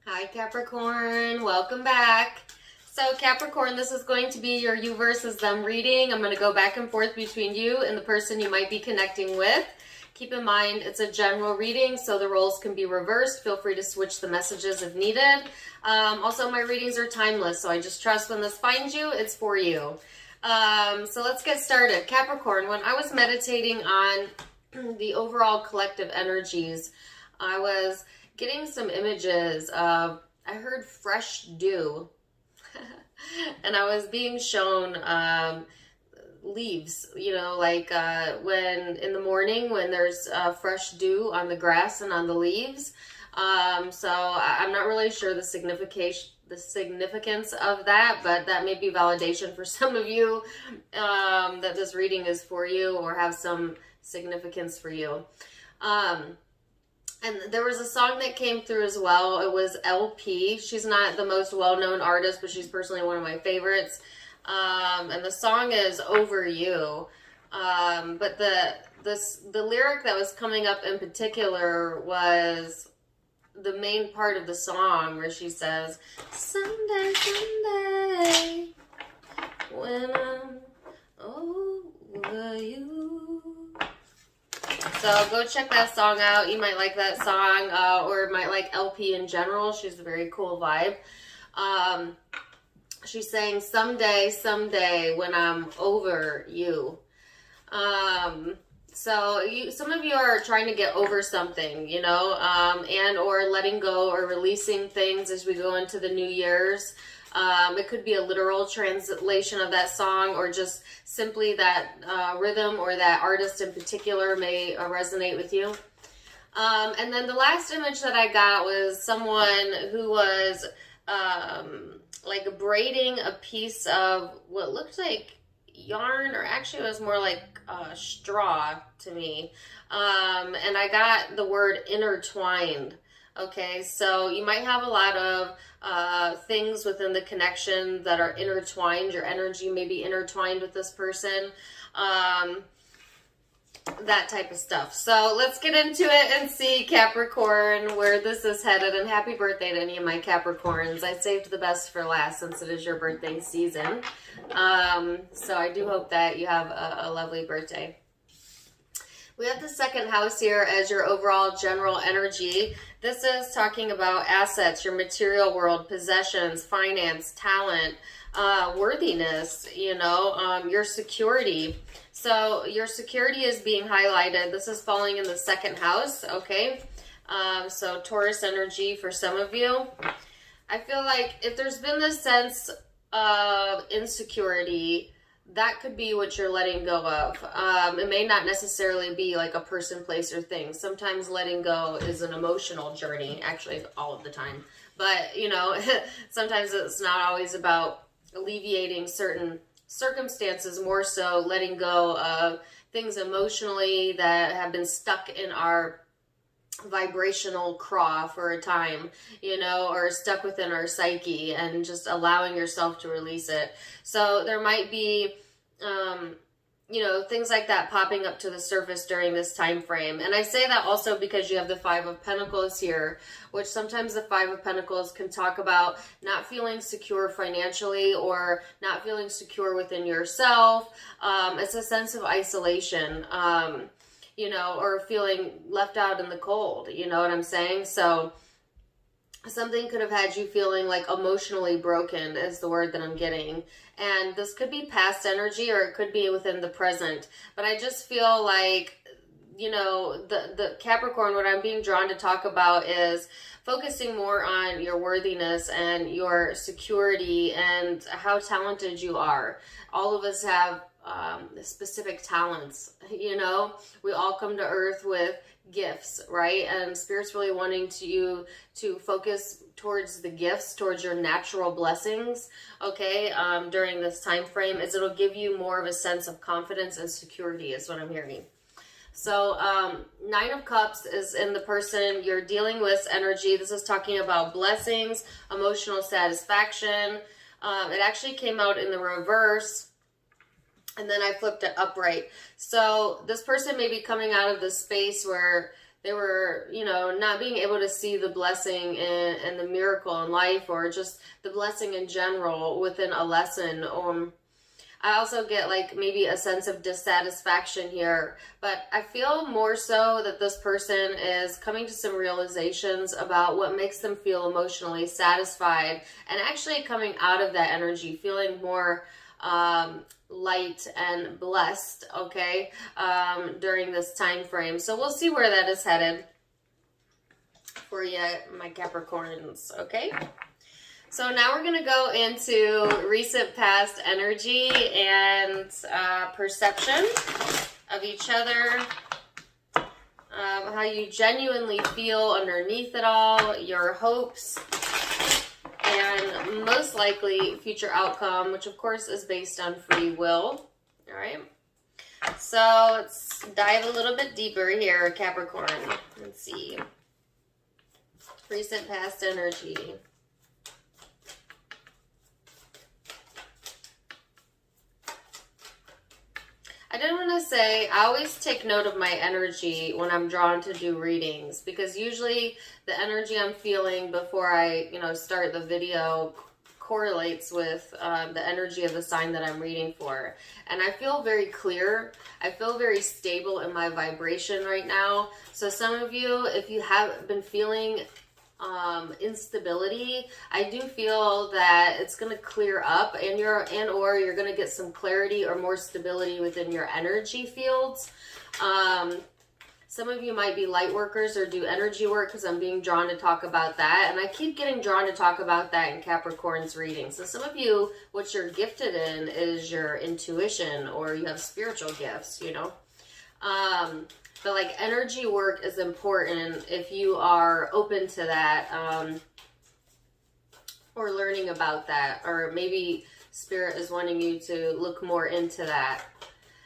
Hi Capricorn, welcome back. So Capricorn, this is going to be your you versus them reading. I'm going to go back and forth between you and the person you might be connecting with. Keep in mind, it's a general reading, so the roles can be reversed. Feel free to switch the messages if needed. Also, my readings are timeless, so I just trust when this finds you, it's for you. So let's get started. Capricorn, when I was meditating on the overall collective energies, I was getting some images of, I heard fresh dew, and I was being shown leaves, like when in the morning when there's fresh dew on the grass and on the leaves. So I'm not really sure the significance of that, but that may be validation for some of you that this reading is for you or have some significance for you. And there was a song that came through as well. It was LP. She's not the most well-known artist, but she's personally one of my favorites. And the song is Over You. But the lyric that was coming up in particular was the main part of the song where she says, "Someday, someday, when I'm over you." So go check that song out. You might like that song, or might like LP in general. She's a very cool vibe. She's saying, "Someday, someday, when I'm over you." So some of you are trying to get over something, and or letting go or releasing things as we go into the New Year's. It could be a literal translation of that song, or just simply that rhythm or that artist in particular may resonate with you. And then the last image that I got was someone who was like braiding a piece of what looked like yarn, or actually it was more like straw to me. And I got the word intertwined. Okay, so you might have a lot of things within the connection that are intertwined. Your energy may be intertwined with this person. That type of stuff. So let's get into it and see, Capricorn, where this is headed. And happy birthday to any of my Capricorns. I saved the best for last since it is your birthday season. So I do hope that you have a lovely birthday. We have the second house here as your overall general energy. This is talking about assets, your material world, possessions, finance, talent, worthiness, your security. So your security is being highlighted. This is falling in the second house, okay? So Taurus energy for some of you. I feel like if there's been this sense of insecurity, that could be what you're letting go of. It may not necessarily be like a person, place, or thing. Sometimes letting go is an emotional journey, actually all of the time. But, sometimes it's not always about alleviating certain circumstances, more so letting go of things emotionally that have been stuck in our vibrational craw for a time, or stuck within our psyche, and just allowing yourself to release it. So there might be things like that popping up to the surface during this time frame. And I say that also because you have the Five of Pentacles here, which sometimes the Five of Pentacles can talk about not feeling secure financially or not feeling secure within yourself. It's a sense of isolation, or feeling left out in the cold, you know what I'm saying? So something could have had you feeling like emotionally broken is the word that I'm getting. And this could be past energy, or it could be within the present. But I just feel like, the Capricorn, what I'm being drawn to talk about is focusing more on your worthiness and your security and how talented you are. All of us have specific talents, we all come to earth with gifts, right? And Spirit's really wanting you to focus towards the gifts, towards your natural blessings, okay, during this time frame, as it'll give you more of a sense of confidence and security is what I'm hearing. So Nine of Cups is in the person you're dealing with energy. This is talking about blessings, emotional satisfaction. It actually came out in the reverse, and then I flipped it upright. So this person may be coming out of this space where they were, you know, not being able to see the blessing and the miracle in life, or just the blessing in general within a lesson. I also get like maybe a sense of dissatisfaction here, but I feel more so that this person is coming to some realizations about what makes them feel emotionally satisfied, and actually coming out of that energy feeling more light and blessed, okay, during this time frame. So we'll see where that is headed for you, my Capricorns, okay? So now we're going to go into recent past energy and perception of each other, how you genuinely feel underneath it all, your hopes, and most likely future outcome, which of course is based on free will. All right. So let's dive a little bit deeper here, Capricorn. Let's see. Recent past energy. I did want to say, I always take note of my energy when I'm drawn to do readings, because usually the energy I'm feeling before I, you know, start the video correlates with the energy of the sign that I'm reading for. And I feel very clear. I feel very stable in my vibration right now. So some of you, if you have been feeling instability, I do feel that it's going to clear up, and or you're going to get some clarity or more stability within your energy fields. Some of you might be light workers or do energy work, because I'm being drawn to talk about that, and I keep getting drawn to talk about that in Capricorn's reading. So some of you, what you're gifted in is your intuition, or you have spiritual gifts, you know. But like energy work is important if you are open to that, or learning about that, or maybe Spirit is wanting you to look more into that.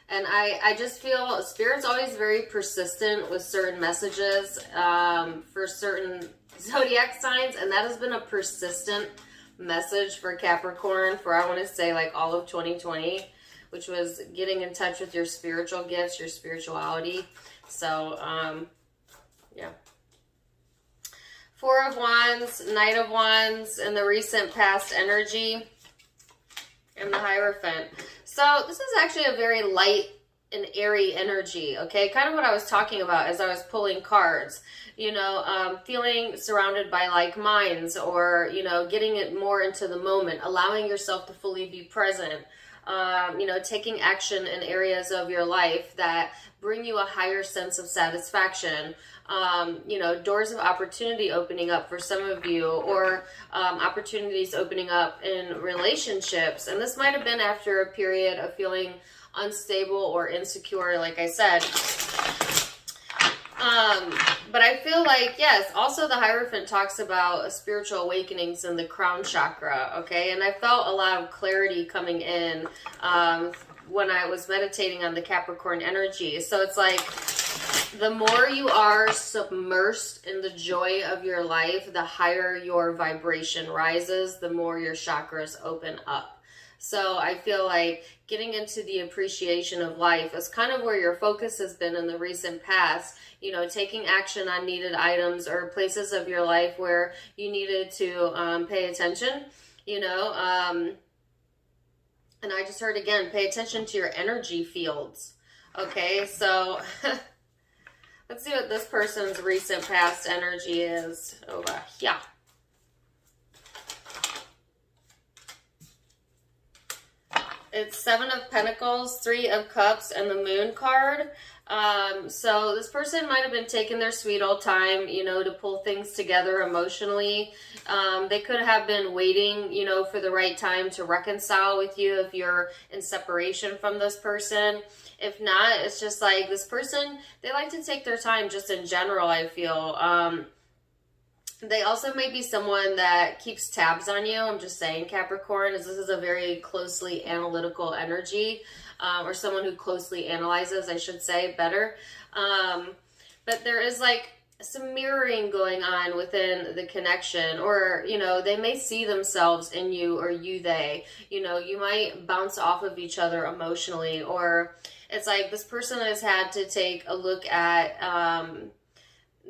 And I just feel Spirit's always very persistent with certain messages for certain zodiac signs, and that has been a persistent message for Capricorn for, I want to say, like all of 2020, which was getting in touch with your spiritual gifts, your spirituality. So, yeah. Four of Wands, Knight of Wands, and the recent past energy, and the Hierophant. So, this is actually a very light and airy energy, okay? Kind of what I was talking about as I was pulling cards. You know, feeling surrounded by like minds, or, you know, getting it more into the moment, allowing yourself to fully be present. You know, taking action in areas of your life that bring you a higher sense of satisfaction. You know, doors of opportunity opening up for some of you, or opportunities opening up in relationships. And this might have been after a period of feeling unstable or insecure, like I said. But I feel like, yes, also the Hierophant talks about spiritual awakenings in the crown chakra, okay? And I felt a lot of clarity coming in when I was meditating on the Capricorn energy. So it's like, the more you are submersed in the joy of your life, the higher your vibration rises, the more your chakras open up. So I feel like getting into the appreciation of life is kind of where your focus has been in the recent past. You know, taking action on needed items or places of your life where you needed to pay attention, you know. And I just heard again, pay attention to your energy fields. Okay, so let's see what this person's recent past energy is. Over here. It's Seven of Pentacles, Three of Cups, and the Moon card. So this person might have been taking their sweet old time, you know, to pull things together emotionally. They could have been waiting, you know, for the right time to reconcile with you if you're in separation from this person. If not, it's just like this person, they like to take their time just in general, I feel. They also may be someone that keeps tabs on you. I'm just saying, Capricorn, as this is a very closely analytical energy, or someone who closely analyzes, I should say, better. But there is like some mirroring going on within the connection, or, you know, they may see themselves in you, or you, they, you know, you might bounce off of each other emotionally, or it's like this person has had to take a look at,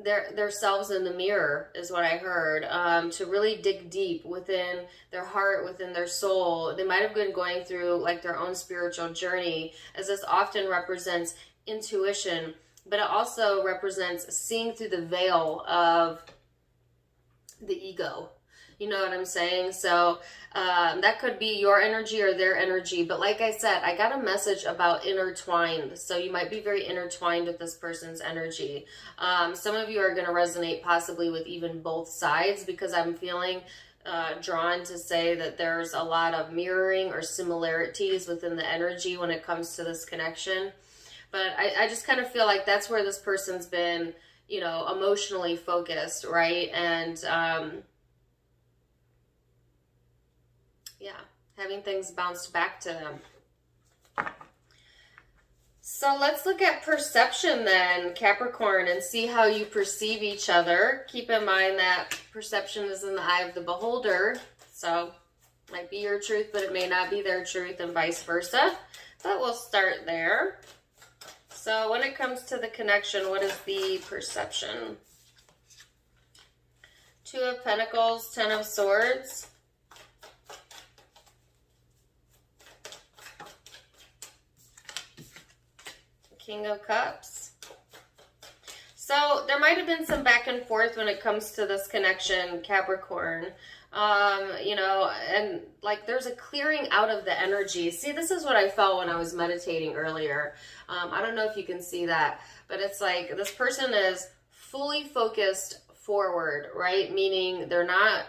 their selves in the mirror is what I heard, to really dig deep within their heart, within their soul. They might have been going through like their own spiritual journey, as this often represents intuition, but it also represents seeing through the veil of the ego. You know what I'm saying? So that could be your energy or their energy. But like I said, I got a message about intertwined. So you might be very intertwined with this person's energy. Some of you are going to resonate possibly with even both sides, because I'm feeling drawn to say that there's a lot of mirroring or similarities within the energy when it comes to this connection. But I just kind of feel like that's where this person's been, you know, emotionally focused, right? And yeah, having things bounced back to them. So let's look at perception then, Capricorn, and see how you perceive each other. Keep in mind that perception is in the eye of the beholder. So it might be your truth, but it may not be their truth, and vice versa. But we'll start there. So when it comes to the connection, what is the perception? Two of Pentacles, Ten of Swords. King of Cups. So there might have been some back and forth when it comes to this connection, Capricorn. You know, and like there's a clearing out of the energy. See, this is what I felt when I was meditating earlier. I don't know if you can see that, but it's like this person is fully focused forward, right? Meaning they're not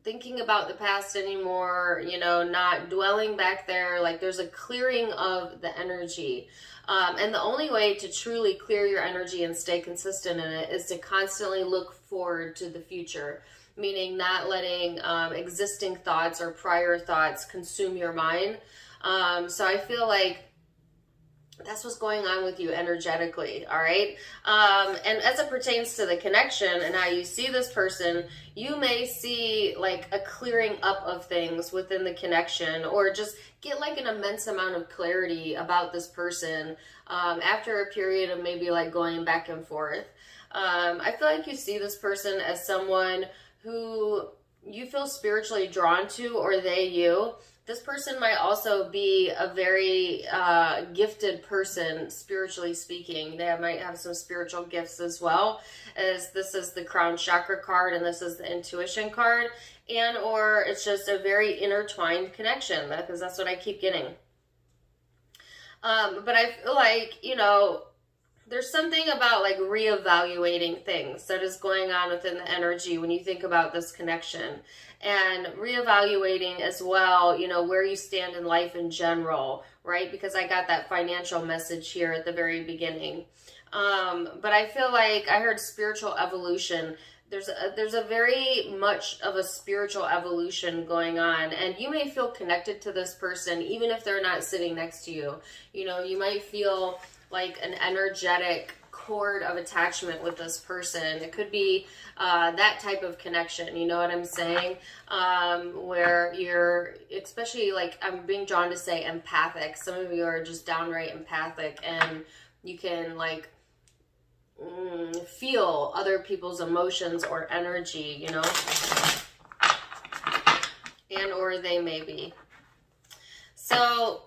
thinking about the past anymore, you know, not dwelling back there. Like there's a clearing of the energy. And the only way to truly clear your energy and stay consistent in it is to constantly look forward to the future, meaning not letting existing thoughts or prior thoughts consume your mind. So I feel like that's what's going on with you energetically, all right? And as it pertains to the connection and how you see this person, you may see like a clearing up of things within the connection, or just get like an immense amount of clarity about this person after a period of maybe like going back and forth. I feel like you see this person as someone who you feel spiritually drawn to, or they you. This person might also be a very gifted person, spiritually speaking. They might have some spiritual gifts as well, as this is the crown chakra card and this is the intuition card. And or it's just a very intertwined connection, because that's what I keep getting. But I feel like, you know, there's something about like reevaluating things that is going on within the energy when you think about this connection, and reevaluating as well, you know, where you stand in life in general, right? Because I got that financial message here at the very beginning. But I feel like I heard spiritual evolution. There's a very much of a spiritual evolution going on, and you may feel connected to this person even if they're not sitting next to you. You know, you might feel like an energetic cord of attachment with this person. It could be that type of connection, you know what I'm saying? Where you're, especially like I'm being drawn to say empathic. Some of you are just downright empathic, and you can like feel other people's emotions or energy, you know, and or they may be. So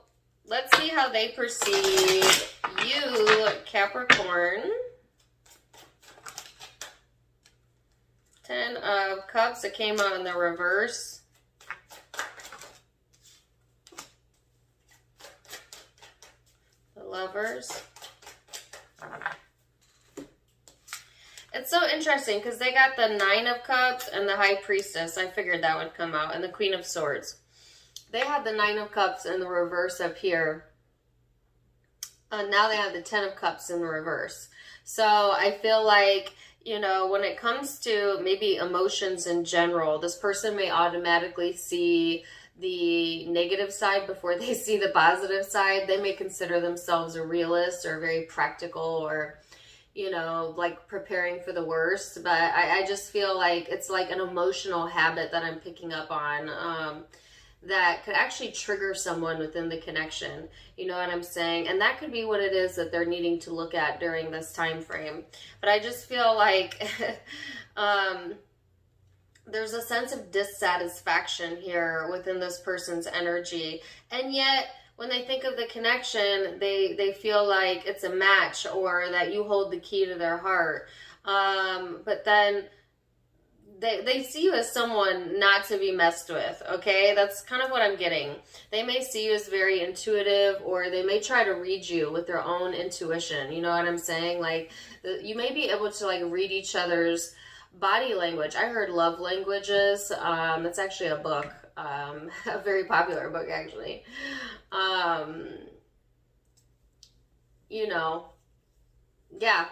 let's see how they perceive you, Capricorn. Ten of Cups. It came out in the reverse. The Lovers. It's so interesting because they got the Nine of Cups and the High Priestess. I figured that would come out. And the Queen of Swords. They had the Nine of Cups in the reverse up here. And now they have the Ten of Cups in the reverse. So I feel like, you know, when it comes to maybe emotions in general, this person may automatically see the negative side before they see the positive side. They may consider themselves a realist or very practical, or, you know, like preparing for the worst. But I just feel like it's like an emotional habit that I'm picking up on. that could actually trigger someone within the connection. You know what I'm saying? And that could be what it is that they're needing to look at during this time frame. But I just feel like there's a sense of dissatisfaction here within this person's energy. And yet, when they think of the connection, they feel like it's a match, or that you hold the key to their heart. But then they see you as someone not to be messed with, okay? That's kind of what I'm getting. They may see you as very intuitive, or they may try to read you with their own intuition. You know what I'm saying? Like, you may be able to, like, read each other's body language. I heard love languages. It's actually a book, a very popular book, actually. You know, yeah.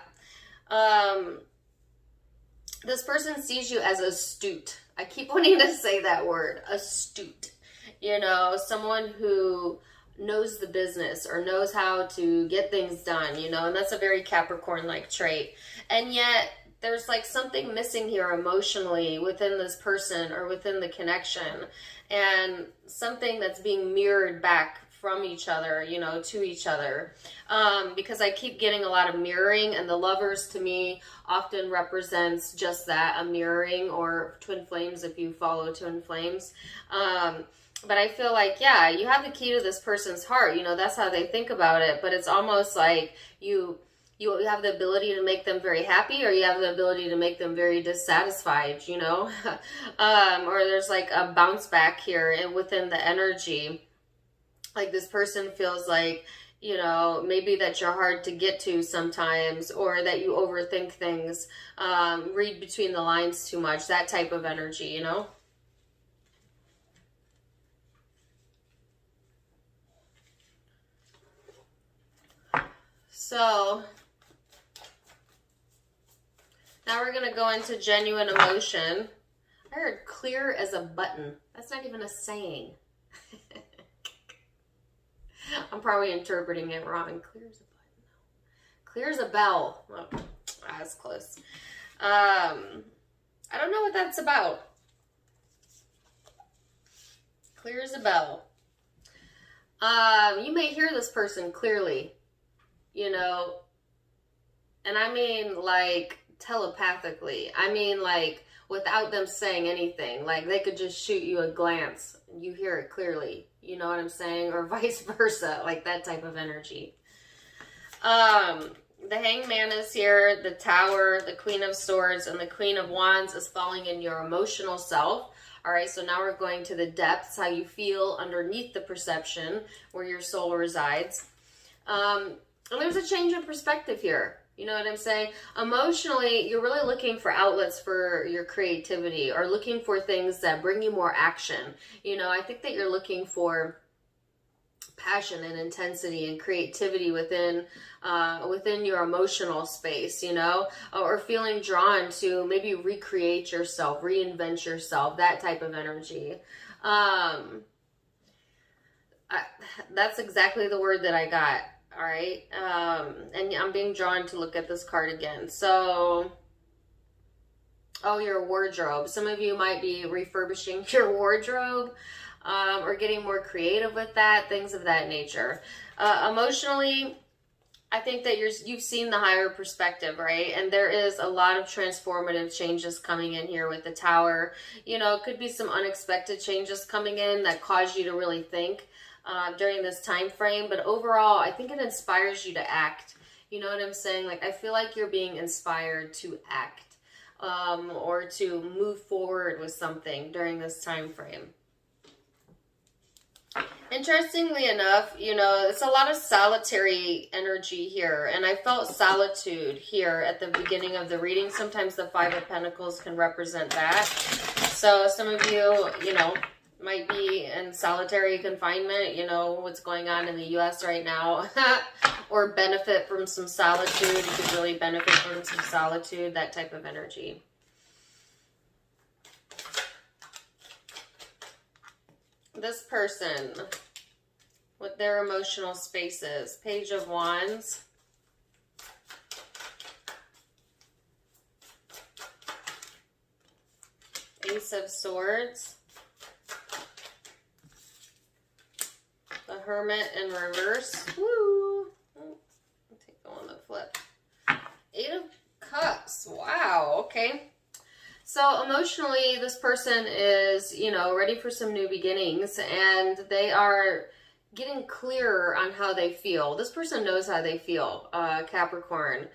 This person sees you as astute. I keep wanting to say that word, astute. You know, someone who knows the business or knows how to get things done, you know, and that's a very Capricorn-like trait. And yet, there's like something missing here emotionally within this person or within the connection, and something that's being mirrored back from each other, you know, to each other. Because I keep getting a lot of mirroring, and the Lovers to me often represents just that, a mirroring, or twin flames if you follow twin flames. But I feel like, yeah, you have the key to this person's heart, you know, that's how they think about it, but it's almost like you have the ability to make them very happy, or you have the ability to make them very dissatisfied, you know, or there's like a bounce back here and within the energy. Like, this person feels like, you know, maybe that you're hard to get to sometimes, or that you overthink things, read between the lines too much, that type of energy, you know. So now we're going to go into genuine emotion. I heard clear as a button. That's not even a saying. I'm probably interpreting it wrong. Clear as a button. Clear as a bell. Oh, that's close. I don't know what that's about. Clear as a bell. You may hear this person clearly, you know, and I mean like telepathically. I mean like without them saying anything. Like, they could just shoot you a glance and you hear it clearly. You know what I'm saying? Or vice versa, like that type of energy. The Hangman is here, the Tower, the Queen of Swords, and the Queen of Wands is falling in your emotional self. All right, so now we're going to the depths, how you feel underneath the perception, where your soul resides. And there's a change in perspective here. You know what I'm saying? Emotionally, you're really looking for outlets for your creativity, or looking for things that bring you more action. You know, I think that you're looking for passion and intensity and creativity within your emotional space, you know, or feeling drawn to maybe recreate yourself, reinvent yourself, that type of energy. That's exactly the word that I got. All right. And I'm being drawn to look at this card again. So, oh, your wardrobe. Some of you might be refurbishing your wardrobe, or getting more creative with that, things of that nature. Emotionally, I think that you've seen the higher perspective, right? And there is a lot of transformative changes coming in here with the Tower. You know, it could be some unexpected changes coming in that cause you to really think during this time frame. But overall, I think it inspires you to act. You know what I'm saying? Like, I feel like you're being inspired to act, or to move forward with something during this time frame. Interestingly enough, you know, it's a lot of solitary energy here, and I felt solitude here at the beginning of the reading. Sometimes the Five of Pentacles can represent that. So some of you, you know, might be in solitary confinement, you know, what's going on in the U.S. right now, or benefit from some solitude. You could really benefit from some solitude, that type of energy. This person with their emotional spaces. Page of Wands. Ace of Swords. Hermit in reverse. Woo! I'll take the one that flipped. 8 of Cups. Wow, okay. So emotionally, this person is, you know, ready for some new beginnings, and they are getting clearer on how they feel. This person knows how they feel, Capricorn.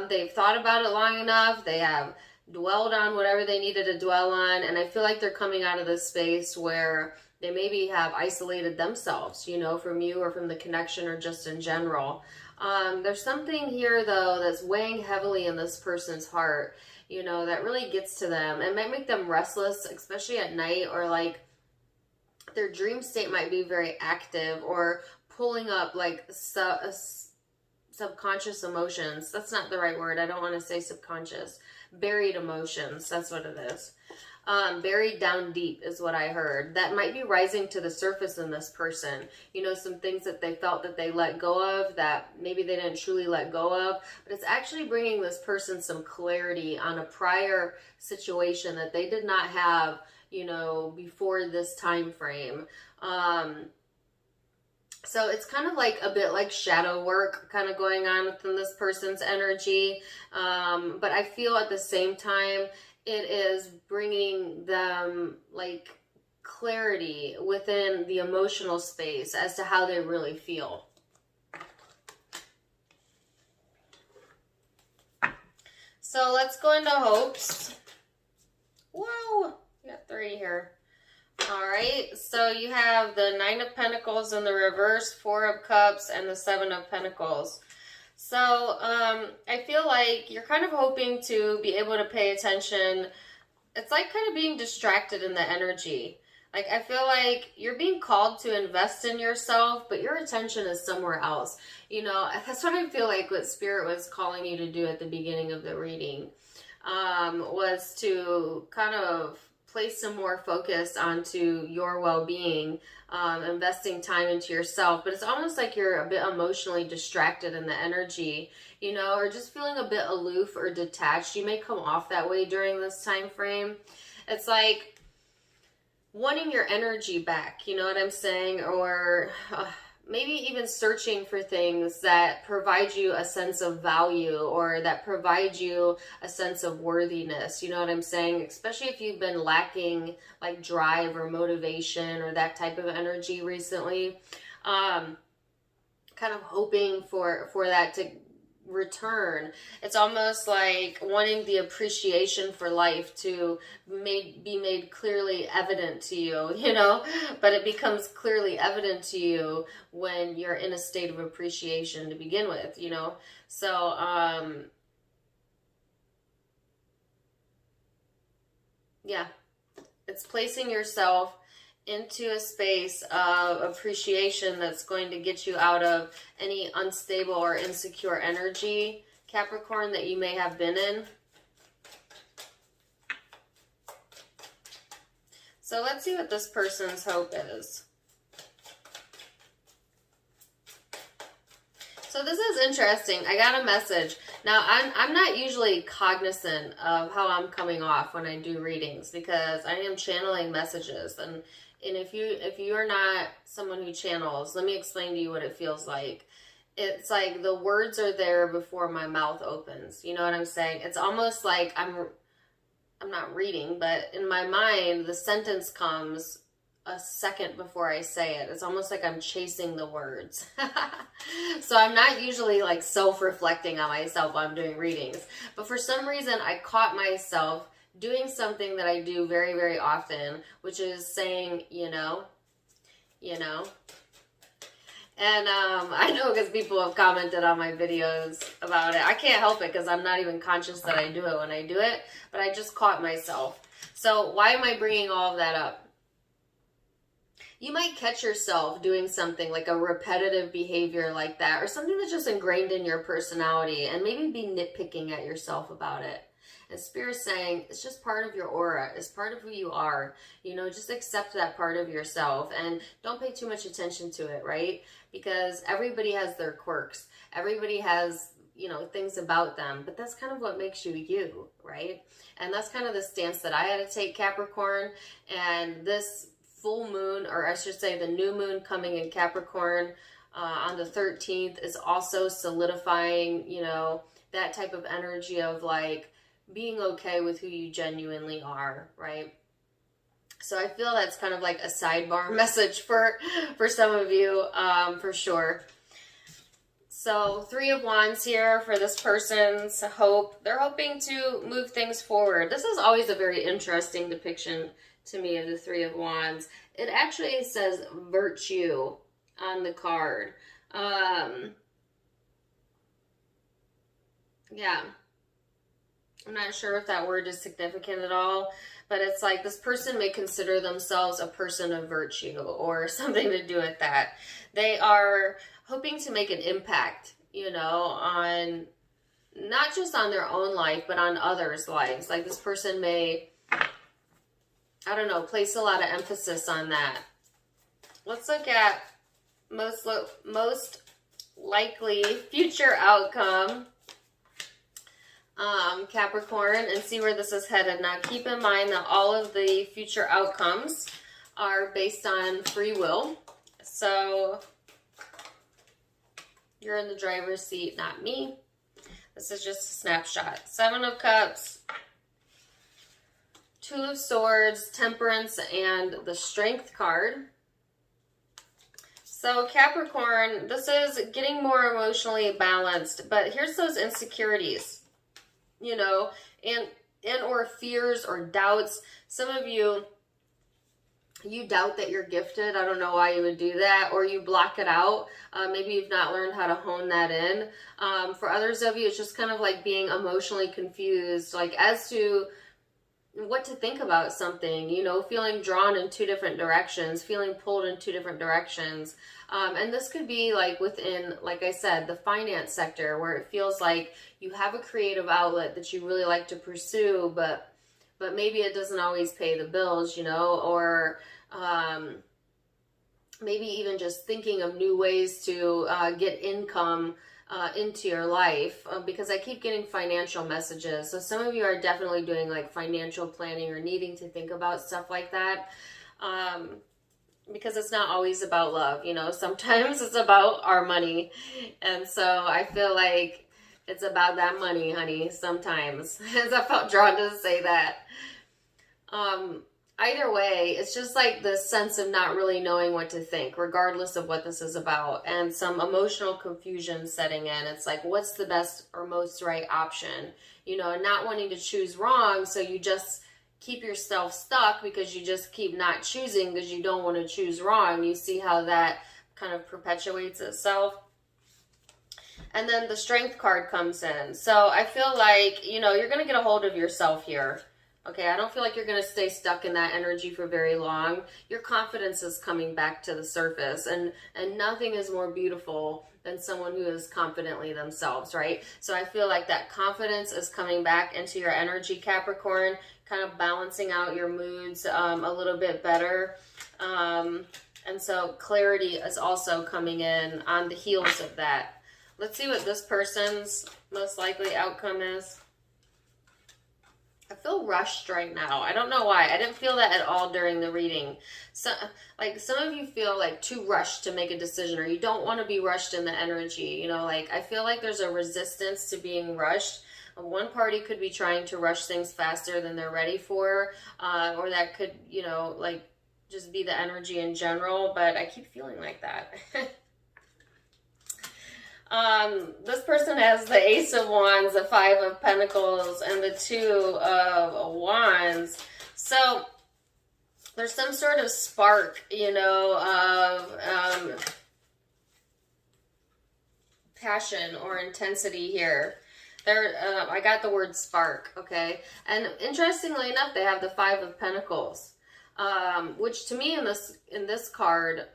They've thought about it long enough. They have dwelled on whatever they needed to dwell on, and I feel like they're coming out of this space where they maybe have isolated themselves, you know, from you or from the connection or just in general. There's something here, though, that's weighing heavily in this person's heart, you know, that really gets to them. It might make them restless, especially at night, or like their dream state might be very active or pulling up like subconscious emotions. That's not the right word. I don't want to say subconscious. Buried emotions. That's what it is. Buried down deep is what I heard. That might be rising to the surface in this person. You know, some things that they felt that they let go of that maybe they didn't truly let go of, but it's actually bringing this person some clarity on a prior situation that they did not have, you know, before this time frame. So it's kind of like a bit like shadow work kind of going on within this person's energy. But I feel at the same time, it is bringing them like clarity within the emotional space as to how they really feel. So let's go into hopes. Whoa, we got 3 here. All right, so you have the 9 of Pentacles in the reverse, 4 of Cups, and the 7 of Pentacles. So I feel like you're kind of hoping to be able to pay attention. It's like kind of being distracted in the energy. Like I feel like you're being called to invest in yourself, but your attention is somewhere else. You know, that's what I feel like what Spirit was calling you to do at the beginning of the reading, was to kind of place some more focus onto your well-being, investing time into yourself. But it's almost like you're a bit emotionally distracted in the energy, you know, or just feeling a bit aloof or detached. You may come off that way during this time frame. It's like wanting your energy back, you know what I'm saying? Or maybe even searching for things that provide you a sense of value or that provide you a sense of worthiness. You know what I'm saying? Especially if you've been lacking like drive or motivation or that type of energy recently. Kind of hoping for that to return. It's almost like wanting the appreciation for life to be made clearly evident to you, you know, but it becomes clearly evident to you when you're in a state of appreciation to begin with, you know. So yeah, it's placing yourself into a space of appreciation that's going to get you out of any unstable or insecure energy, Capricorn, that you may have been in. So let's see what this person's hope is. So this is interesting. I got a message. Now, I'm not usually cognizant of how I'm coming off when I do readings because I am channeling messages. And if you are not someone who channels, let me explain to you what it feels like. It's like the words are there before my mouth opens. You know what I'm saying? It's almost like I'm not reading, but in my mind, the sentence comes a second before I say it. It's almost like I'm chasing the words. So I'm not usually like self-reflecting on myself while I'm doing readings. But for some reason, I caught myself doing something that I do very, very often, which is saying, you know. And I know because people have commented on my videos about it. I can't help it because I'm not even conscious that I do it when I do it, but I just caught myself. So why am I bringing all of that up? You might catch yourself doing something like a repetitive behavior like that, or something that's just ingrained in your personality, and maybe be nitpicking at yourself about it. And Spirit's saying it's just part of your aura. It's part of who you are. You know, just accept that part of yourself and don't pay too much attention to it, right? Because everybody has their quirks. Everybody has, you know, things about them. But that's kind of what makes you you, right? And that's kind of the stance that I had to take, Capricorn. And this full moon, or I should say the new moon coming in Capricorn on the 13th is also solidifying, you know, that type of energy of like being okay with who you genuinely are, right? So I feel that's kind of like a sidebar message for some of you, for sure. So 3 of Wands here for this person's hope. They're hoping to move things forward. This is always a very interesting depiction to me of the 3 of Wands. It actually says virtue on the card. Yeah. I'm not sure if that word is significant at all, but it's like this person may consider themselves a person of virtue or something to do with that. They are hoping to make an impact, you know, on not just on their own life, but on others' lives. Like this person may, I don't know, place a lot of emphasis on that. Let's look at most likely future outcome, Capricorn, and see where this is headed. Now, keep in mind that all of the future outcomes are based on free will. So you're in the driver's seat, not me. This is just a snapshot. 7 of Cups, 2 of Swords, Temperance, and the Strength card. So Capricorn, this is getting more emotionally balanced, but here's those insecurities, you know, and or fears or doubts. Some of you, you doubt that you're gifted. I don't know why you would do that, or you block it out. Maybe you've not learned how to hone that in. For others of you, it's just kind of like being emotionally confused, like as to what to think about something, you know, feeling drawn in 2 different directions, feeling pulled in 2 different directions. And this could be like within, like I said, the finance sector, where it feels like you have a creative outlet that you really like to pursue, but maybe it doesn't always pay the bills, you know, or maybe even just thinking of new ways to get income into your life, because I keep getting financial messages. So some of you are definitely doing like financial planning or needing to think about stuff like that, because it's not always about love, you know, sometimes it's about our money. And so I feel like it's about that money, honey, sometimes. As I felt drawn to say that. Either way, it's just like this sense of not really knowing what to think, regardless of what this is about, and some emotional confusion setting in. It's like, what's the best or most right option? You know, and not wanting to choose wrong, so you just keep yourself stuck because you just keep not choosing because you don't want to choose wrong. You see how that kind of perpetuates itself. And then the Strength card comes in. So I feel like, you know, you're going to get a hold of yourself here. Okay, I don't feel like you're going to stay stuck in that energy for very long. Your confidence is coming back to the surface, and nothing is more beautiful than someone who is confidently themselves, right? So I feel like that confidence is coming back into your energy, Capricorn, kind of balancing out your moods a little bit better. And so clarity is also coming in on the heels of that. Let's see what this person's most likely outcome is. I feel rushed right now. I don't know why. I didn't feel that at all during the reading. So, like, some of you feel like too rushed to make a decision, or you don't want to be rushed in the energy. You know, like, I feel like there's a resistance to being rushed. One party could be trying to rush things faster than they're ready for, or that could, you know, like, just be the energy in general, but I keep feeling like that. This person has the Ace of Wands, the 5 of Pentacles, and the 2 of Wands. So there's some sort of spark, you know, of passion or intensity here. I got the word spark, okay? And interestingly enough, they have the 5 of Pentacles, which to me in this card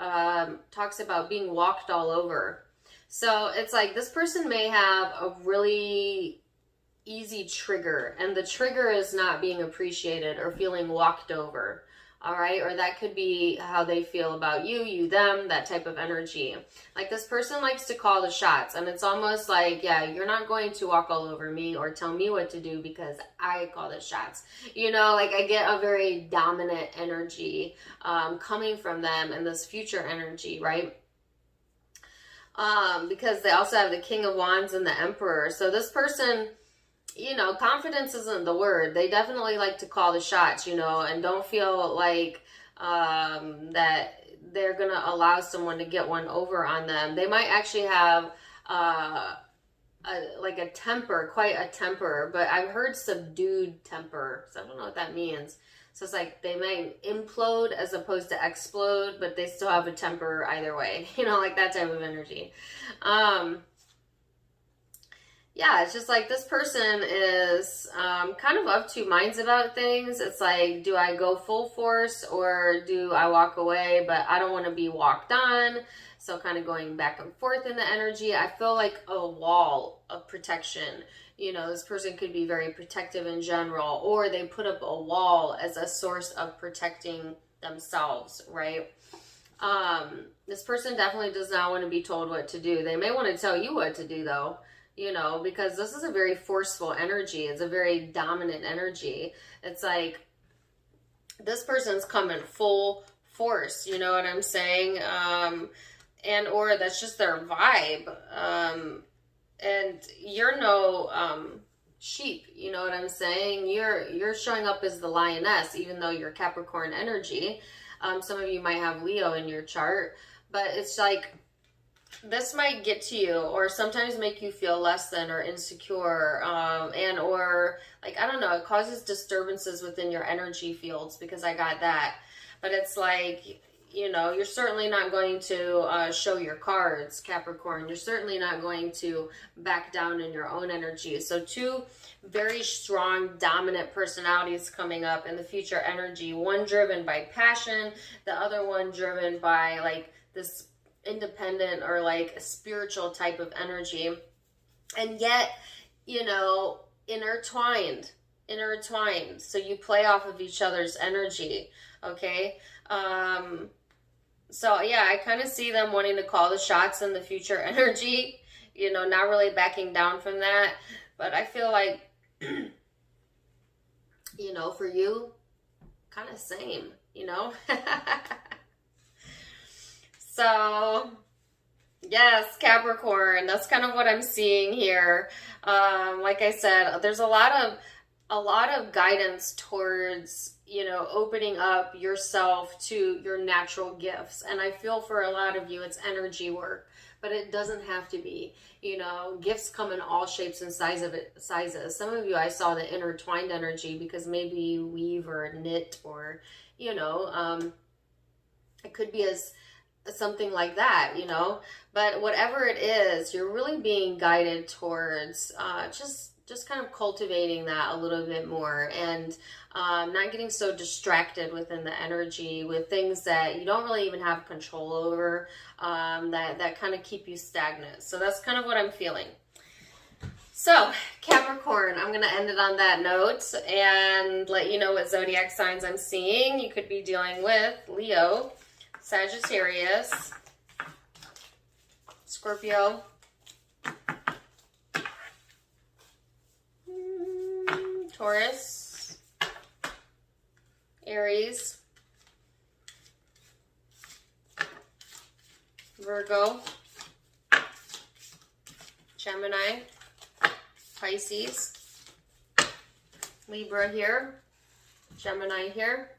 talks about being walked all over. So it's like this person may have a really easy trigger, and the trigger is not being appreciated or feeling walked over. All right, or that could be how they feel about you, you, them, that type of energy. Like this person likes to call the shots, and it's almost like, yeah, you're not going to walk all over me or tell me what to do because I call the shots. You know, like I get a very dominant energy coming from them and this future energy, right? Because they also have the King of Wands and the Emperor. So this person, you know, confidence isn't the word. They definitely like to call the shots, you know, and don't feel like that they're going to allow someone to get one over on them. They might actually have like a temper, quite a temper, but I've heard subdued temper. So I don't know what that means. So it's like they may implode as opposed to explode, but they still have a temper either way, you know, like that type of energy. Yeah, it's just like this person is kind of of two minds about things. It's like, do I go full force or do I walk away? But I don't want to be walked on. So kind of going back and forth in the energy. I feel like a wall of protection. You know, this person could be very protective in general, or they put up a wall as a source of protecting themselves, right? This person definitely does not want to be told what to do. They may want to tell you what to do though. You know, because this is a very forceful energy. It's a very dominant energy. It's like this person's coming full force. You know what I'm saying? And or that's just their vibe. And you're no sheep. You know what I'm saying? You're showing up as the lioness, even though you're Capricorn energy. Some of you might have Leo in your chart, but it's like, this might get to you or sometimes make you feel less than or insecure, and or like, I don't know, it causes disturbances within your energy fields because I got that. But it's like, you know, you're certainly not going to show your cards, Capricorn. You're certainly not going to back down in your own energy. So two very strong, dominant personalities coming up in the future energy. One driven by passion, the other one driven by like this independent or like a spiritual type of energy, and yet, you know, intertwined. So you play off of each other's energy. Okay. So yeah, I kind of see them wanting to call the shots in the future energy, you know, not really backing down from that. But I feel like, you know, for you, kind of same, you know. So, yes, Capricorn, that's kind of what I'm seeing here. Like I said, there's a lot of guidance towards, you know, opening up yourself to your natural gifts. And I feel for a lot of you, it's energy work, but it doesn't have to be. You know, gifts come in all shapes and sizes. Some of you, I saw the intertwined energy because maybe you weave or knit or, you know, it could be as something like that, you know, but whatever it is, you're really being guided towards just kind of cultivating that a little bit more, and not getting so distracted within the energy with things that you don't really even have control over, that kind of keep you stagnant. So that's kind of what I'm feeling. So Capricorn, I'm going to end it on that note and let you know what zodiac signs I'm seeing. You could be dealing with Leo, Sagittarius, Scorpio, Taurus, Aries, Virgo, Gemini, Pisces, Libra here, Gemini here.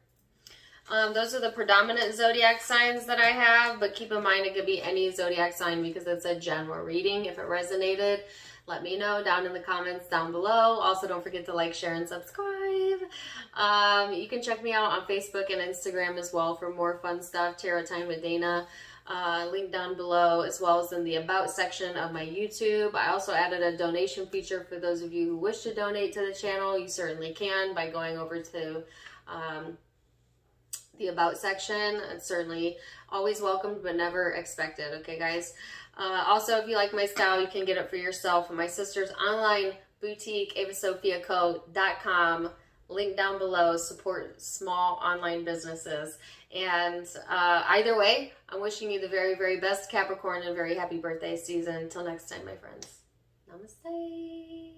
Those are the predominant zodiac signs that I have, but keep in mind it could be any zodiac sign because it's a general reading. If it resonated, let me know down in the comments down below. Also, don't forget to like, share, and subscribe. You can check me out on Facebook and Instagram as well for more fun stuff. Tarot Time with Dana. Link down below, as well as in the About section of my YouTube. I also added a donation feature for those of you who wish to donate to the channel. You certainly can by going over to the About section. It's certainly always welcomed but never expected. Okay, guys? Also, if you like my style, you can get it for yourself at my sister's online boutique, avasophiaco.com. link down below. Support small online businesses. And either way, I'm wishing you the very, very best, Capricorn, and very happy birthday season. Until next time, my friends. Namaste.